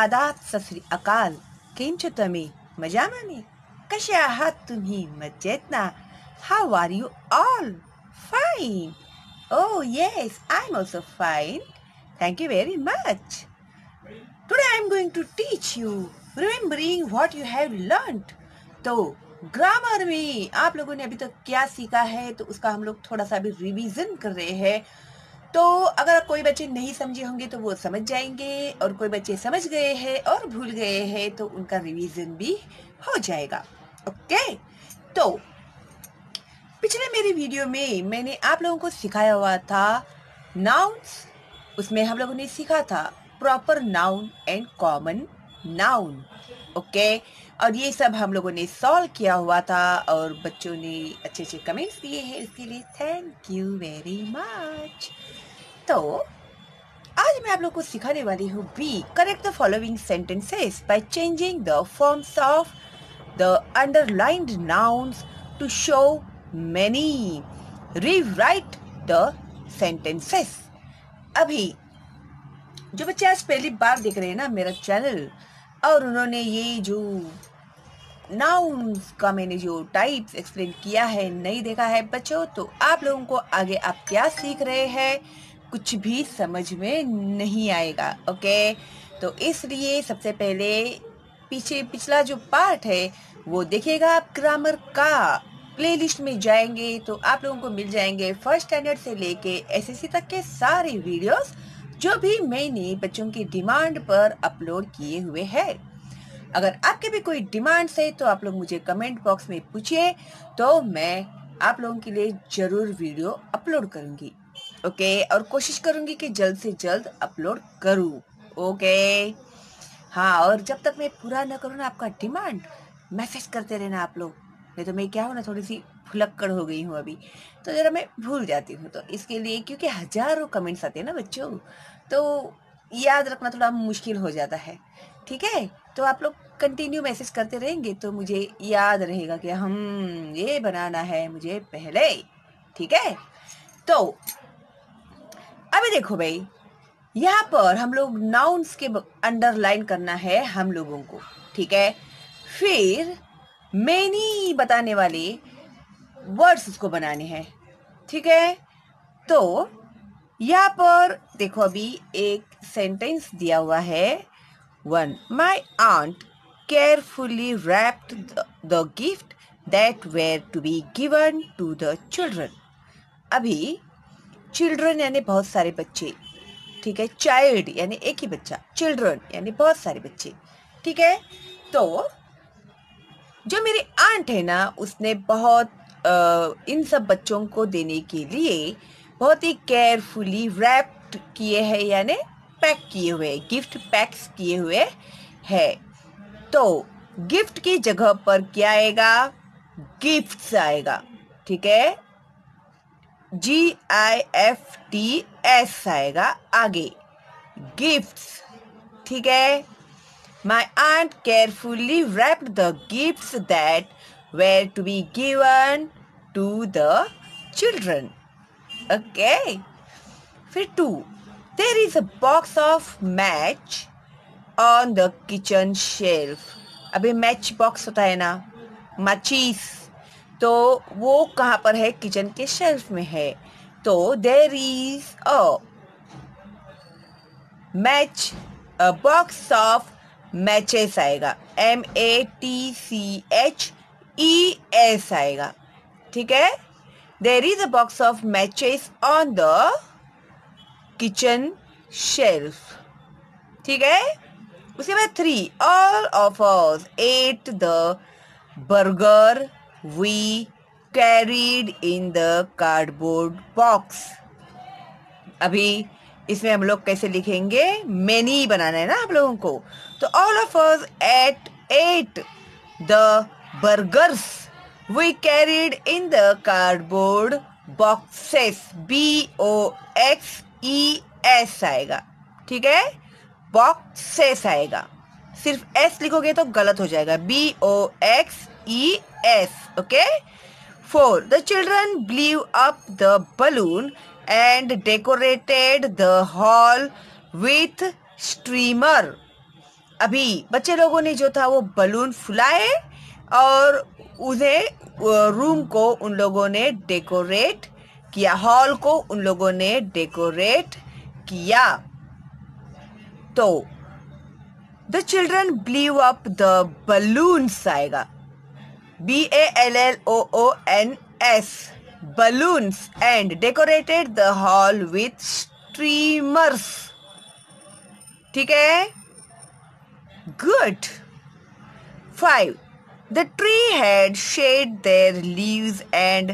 आदाब, सत श्री अकाल. केम छो तुम्ही? मजामा? कसे आहात तुम्ही? मजेत ना? How are you all? Fine. Oh yes, I'm also fine. Thank you very much. Today I'm going to teach you remembering what you have learnt. तो ग्रामर में आप लोगों ने अभी तक क्या सीखा है, तो उसका हम लोग थोड़ा सा अभी रिवीजन कर रहे हैं. तो अगर कोई बच्चे नहीं समझे होंगे तो वो समझ जाएंगे, और कोई बच्चे समझ गए हैं और भूल गए हैं तो उनका रिवीजन भी हो जाएगा. ओके, तो पिछले मेरी वीडियो में मैंने आप लोगों को सिखाया हुआ था नाउन्स. उसमें हम लोगों ने सीखा था proper noun and common noun. Okay, और ये सब हम लोगों ने सॉल्व किया हुआ था और बच्चों ने अच्छे अच्छे कमेंट्स दिए हैं, इसके लिए थैंक यू वेरी मच. तो आज मैं आप लोगों को सिखाने वाली हूँ be correct the following sentences by changing the forms of the underlined nouns to show many. Rewrite the sentences. अभी जो बच्चे आज पहली बार देख रहे हैं ना मेरा चैनल, और उन्होंने ये जो नाउन्स का मैंने जो टाइप्स एक्सप्लेन किया है नहीं देखा है बच्चों, तो आप लोगों को आगे आप क्या सीख रहे हैं कुछ भी समझ में नहीं आएगा. ओके, तो इसलिए सबसे पहले पिछला जो पार्ट है वो देखिएगा. आप ग्रामर का प्लेलिस्ट में जाएंगे तो आप लोगों को मिल जाएंगे फर्स्ट स्टैंडर्ड से लेके एसएससी तक के सारे वीडियोस जो भी मैंने बच्चों की डिमांड पर अपलोड किए हुए हैं. अगर आपके भी कोई डिमांड्स है तो आप लोग मुझे कमेंट बॉक्स में पूछिए, तो मैं आप लोगों के लिए जरूर वीडियो अपलोड करूंगी. ओके, और कोशिश करूंगी कि जल्द से जल्द अपलोड करूं. ओके, हाँ, और जब तक मैं पूरा न करूँ ना आपका डिमांड, मैसेज करते रहना आप लोग. नहीं तो मैं क्या हूँ ना, थोड़ी सी फुलक्कड़ हो गई हूँ अभी, तो जरा मैं भूल जाती हूँ. तो इसके लिए, क्योंकि हजारों कमेंट्स आते हैं ना बच्चों, तो याद रखना थोड़ा मुश्किल हो जाता है. ठीक है, तो आप लोग कंटिन्यू मैसेज करते रहेंगे तो मुझे याद रहेगा कि हम ये बनाना है मुझे पहले. ठीक है, तो अभी देखो भाई, यहाँ पर हम लोग नाउन्स के अंडरलाइन करना है हम लोगों को. ठीक है, फिर मेनी बताने वाले वर्ड्स उसको बनाने हैं. ठीक है, तो यहाँ पर देखो अभी एक सेंटेंस दिया हुआ है. 1. My aunt carefully wrapped the gift that were to be given to the children. अभी चिल्ड्रन यानी बहुत सारे बच्चे. ठीक है, चाइल्ड यानी एक ही बच्चा, चिल्ड्रन यानी बहुत सारे बच्चे. ठीक है, तो जो मेरी आंट है ना, उसने बहुत इन सब बच्चों को देने के लिए बहुत ही केयरफुली रैप्ड किए हैं, यानी पैक किए हुए, गिफ्ट पैक्स किए हुए है. तो गिफ्ट की जगह पर क्या आएगा? गिफ्ट्स आएगा. ठीक है, GIFTS आएगा आगे, गिफ्ट्स. ठीक है, My aunt carefully wrapped the gifts that were to be given to the children. Okay. फिर 2. There is a box of match on the kitchen shelf. अभी मैच बॉक्स होता है ना, माचिस, तो वो कहाँ पर है? किचन के शेल्फ में है. तो there is a match, a box of matches आएगा, MATCHES आएगा. ठीक है, there is a box of matches on the kitchen shelf. ठीक है, उसके बाद 3. All of us ate the burger we carried in the cardboard box. अभी इसमें हम लोग कैसे लिखेंगे? मेनी बनाना है ना आप लोगों को. तो all of us ate the burgers we carried in the cardboard boxes. BOXES आएगा. ठीक है, बॉक्सेस आएगा. सिर्फ एस लिखोगे तो गलत हो जाएगा, BOXES. Okay. 4. The children blew up the balloon and decorated the hall with streamer. अभी बच्चे लोगों ने जो था वो बलून फुलाए और उन्हें रूम को उन लोगों ने डेकोरेट किया, हॉल को उन लोगों ने डेकोरेट किया। तो the children ब्लीव up the balloons आएगा, BALLOONS, balloons, and decorated the hall with streamers। ठीक है, good। 5. The tree had shed their leaves and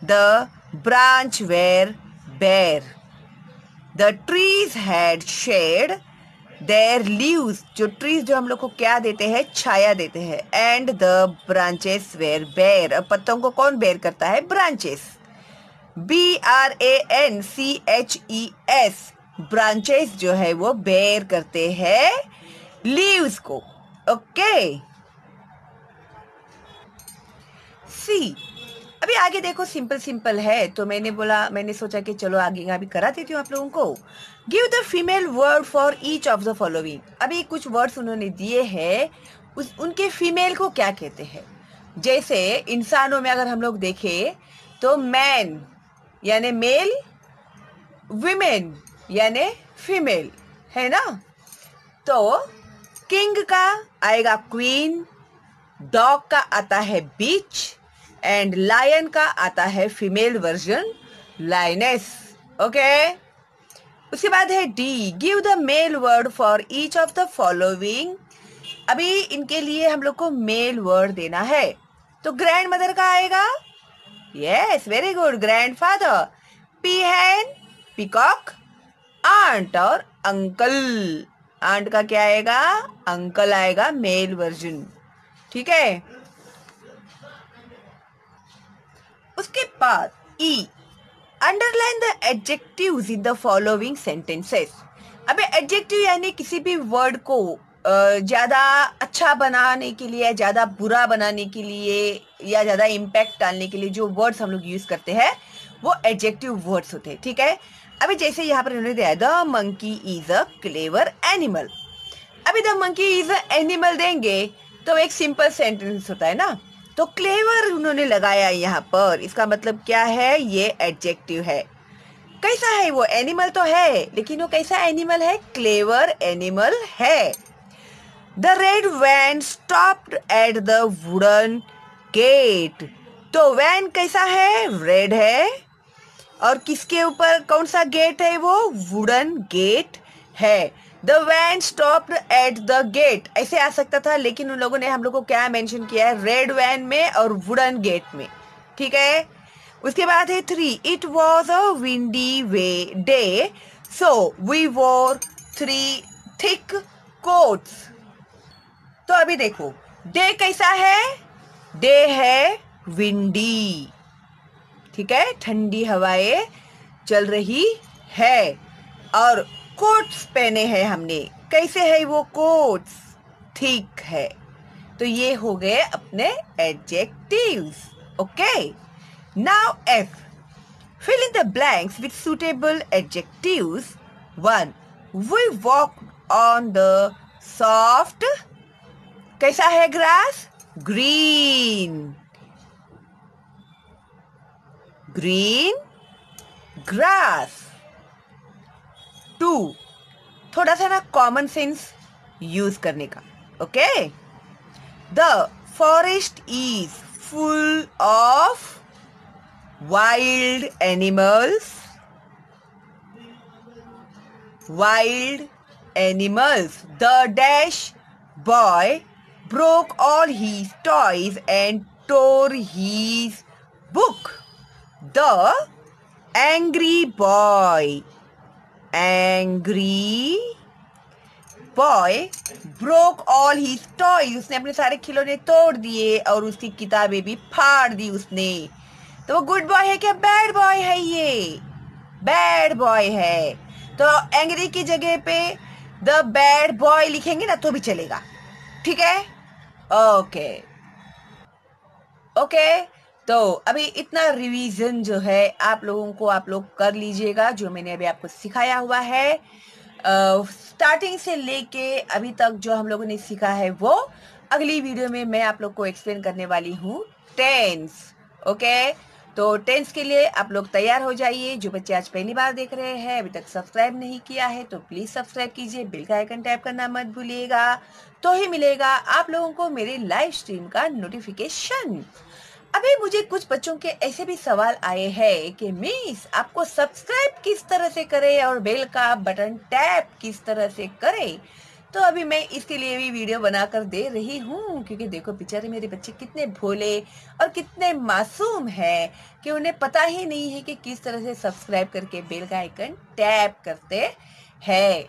the branch were bare। The trees had shed there leaves, जो trees जो हम लोग को क्या देते हैं, छाया देते हैं, and the branches were bare, पत्तों को कौन बेयर करता है, ब्रांचेस, BRANCHES, ब्रांचेस जो है वो बेयर करते हैं लीव्स को। ओके, सी। अभी आगे देखो, सिंपल सिंपल है, तो मैंने सोचा कि चलो आगे का भी करा देती हूँ आप लोगों को। Give the female word for each of the following. अभी कुछ वर्ड्स उन्होंने दिए हैं, उनके फीमेल को क्या कहते हैं। जैसे इंसानों में अगर हम लोग देखें तो मैन यानी मेल, विमेन यानी फीमेल, है ना। तो किंग का आएगा क्वीन, डॉग का आता है बिच, एंड लायन का आता है फीमेल वर्जन लायनेस। ओके, उसके बाद है D, give the mail word for each of the following. अभी इनके लिए हम लोग को मेल वर्ड देना है, तो ग्रैंड मदर का आएगा, yes very good, grandfather, peahen, peacock, aunt और अंकल। आंट का क्या आएगा, अंकल आएगा, मेल वर्जन। ठीक है, उसके बाद E, underline the adjectives in the following sentences. अबे एडजेक्टिव यानी किसी भी वर्ड को ज्यादा अच्छा बनाने के लिए, ज्यादा बुरा बनाने के लिए, या ज्यादा इम्पैक्ट डालने के लिए जो वर्ड्स हम लोग यूज करते हैं वो एडजेक्टिव वर्ड्स होते हैं। ठीक है, अभी जैसे यहाँ पर उन्होंने दिया the monkey is a clever animal. अभी the monkey is a animal देंगे तो एक सिंपल सेंटेंस होता है ना, तो क्लेवर उन्होंने लगाया यहाँ पर, इसका मतलब क्या है, ये एडजेक्टिव है। कैसा है वो, एनिमल तो है, लेकिन वो कैसा एनिमल है, क्लेवर एनिमल है। The red van stopped at the wooden gate. तो वैन कैसा है, रेड है, और किसके ऊपर कौन सा गेट है, वो वुडन गेट है। The van stopped at the gate ऐसे आ सकता था, लेकिन उन लोगों ने हम लोग को क्या मेंशन किया है, रेड वैन में और वुडन गेट में। ठीक है, उसके बाद है 3, it was a windy way day so we wore 3 thick quotes. तो अभी देखो, डे कैसा है, डे है विंडी, ठीक है, ठंडी हवाएं चल रही है, और कोट्स पहने हैं हमने, कैसे है वो कोट्स, ठीक है। तो ये हो गए अपने adjectives. Okay, now F, fill in the blanks with suitable adjectives। 1, we walked on the soft, कैसा है ग्रास, ग्रीन, ग्रीन ग्रास। 2, थोड़ा सा ना कॉमन सेंस यूज करने का। Okay, the forest is full of wild animals, wild animals। The dash boy broke all his toys and tore his book। The angry boy, angry boy broke all his toys, उसने अपने सारे खिलौने तोड़ दिए और उसकी किताबें भी फाड़ दी उसने। तो वो गुड बॉय है क्या, बैड बॉय है, ये बैड बॉय है। तो एंग्री की जगह पे द बैड बॉय लिखेंगे ना तो भी चलेगा। ठीक है, ओके ओके। तो अभी इतना रिवीजन जो है आप लोगों को, आप लोग कर लीजिएगा जो मैंने अभी आपको सिखाया हुआ है। स्टार्टिंग से लेके अभी तक जो हम लोगों ने सीखा है वो अगली वीडियो में मैं आप लोग को एक्सप्लेन करने वाली हूँ टेंस। ओके, तो टेंस के लिए आप लोग तैयार हो जाइए। जो बच्चे आज पहली बार देख रहे हैं, अभी तक सब्सक्राइब नहीं किया है तो प्लीज सब्सक्राइब कीजिए, बेल का आइकन टैप करना मत भूलिएगा, तो ही मिलेगा आप लोगों को मेरे लाइव स्ट्रीम का नोटिफिकेशन। अभी मुझे कुछ बच्चों के ऐसे भी सवाल आए हैं कि मिस आपको सब्सक्राइब किस तरह से करें और बेल का बटन टैप किस तरह से करें। तो अभी मैं इसके लिए भी वीडियो बनाकर दे रही हूँ, क्योंकि देखो बेचारे मेरे बच्चे कितने भोले और कितने मासूम हैं कि उन्हें पता ही नहीं है कि किस तरह से सब्सक्राइब करके बेल का आइकन टैप करते हैं।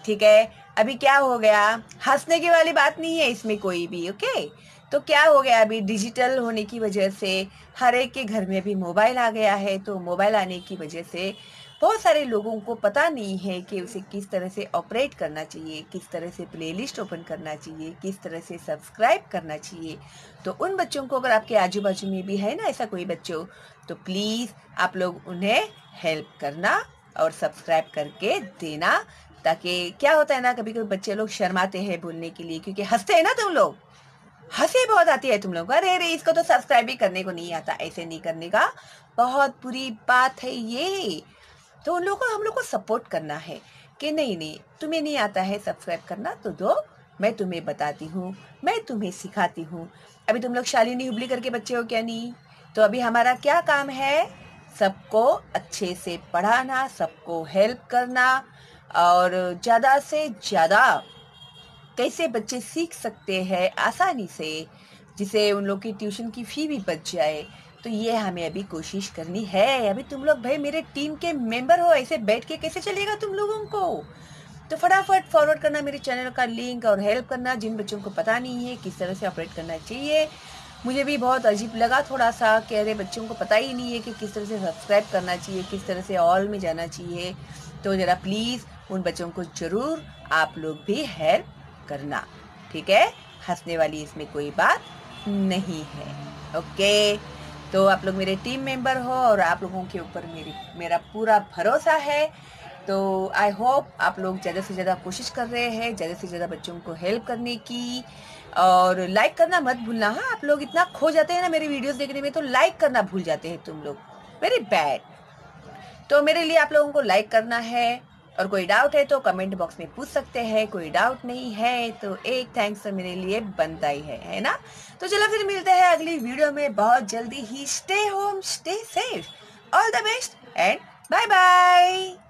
ठीक है, अभी क्या हो गया, हंसने की वाली बात नहीं है इसमें कोई भी। ओके, तो क्या हो गया, अभी डिजिटल होने की वजह से हर एक के घर में भी मोबाइल आ गया है। तो मोबाइल आने की वजह से बहुत सारे लोगों को पता नहीं है कि उसे किस तरह से ऑपरेट करना चाहिए, किस तरह से प्लेलिस्ट ओपन करना चाहिए, किस तरह से सब्सक्राइब करना चाहिए। तो उन बच्चों को, अगर आपके आजू बाजू में भी है ना ऐसा कोई बच्चों, तो प्लीज़ आप लोग उन्हें हेल्प करना और सब्सक्राइब करके देना। ताकि क्या होता है ना, कभी कभी बच्चे लोग शर्माते हैं बोलने के लिए, क्योंकि हंसते हैं ना तुम लोग, हंसी बहुत आती है तुम लोग, अरे अरे इसको तो सब्सक्राइब भी करने को नहीं आता। ऐसे नहीं करने का, बहुत बुरी बात है ये। तो उन लोगों को, हम लोग को सपोर्ट करना है कि नहीं नहीं तुम्हें नहीं आता है सब्सक्राइब करना तो दो, मैं तुम्हें बताती हूँ, मैं तुम्हें सिखाती हूँ। अभी तुम लोग शालिनी हुबली करके बच्चे हो क्या नहीं, तो अभी हमारा क्या काम है, सबको अच्छे से पढ़ाना, सबको हेल्प करना, और ज़्यादा से ज़्यादा कैसे बच्चे सीख सकते हैं आसानी से, जिसे उन लोग की ट्यूशन की फी भी बच जाए। तो ये हमें अभी कोशिश करनी है। अभी तुम लोग भाई मेरे टीम के मेंबर हो, ऐसे बैठ के कैसे चलेगा तुम लोगों को। तो फटाफट फॉरवर्ड करना मेरे चैनल का लिंक और हेल्प करना जिन बच्चों को पता नहीं है किस तरह से ऑपरेट करना चाहिए। मुझे भी बहुत अजीब लगा थोड़ा सा कि अरे बच्चों को पता ही नहीं है कि किस तरह से सब्सक्राइब करना चाहिए, किस तरह से ऑल में जाना चाहिए। तो ज़रा प्लीज़ उन बच्चों को ज़रूर आप लोग भी हेल्प करना, ठीक है। हंसने वाली इसमें कोई बात नहीं है। ओके, तो आप लोग मेरे टीम मेंबर हो और आप लोगों के ऊपर मेरा पूरा भरोसा है। तो आई होप आप लोग ज़्यादा से ज़्यादा कोशिश कर रहे हैं, ज़्यादा से ज़्यादा बच्चों को हेल्प करने की। और लाइक करना मत भूलना। हाँ, आप लोग इतना खो जाते हैं ना मेरी वीडियोस देखने में, तो लाइक करना भूल जाते हैं तुम लोग, वेरी बैड। तो मेरे लिए आप लोगों को लाइक करना है, और कोई डाउट है तो कमेंट बॉक्स में पूछ सकते हैं, कोई डाउट नहीं है तो एक थैंक्स तो मेरे लिए बनता ही है ना। तो चलो फिर मिलते हैं अगली वीडियो में बहुत जल्दी ही। Stay home, stay safe, all the best and bye bye.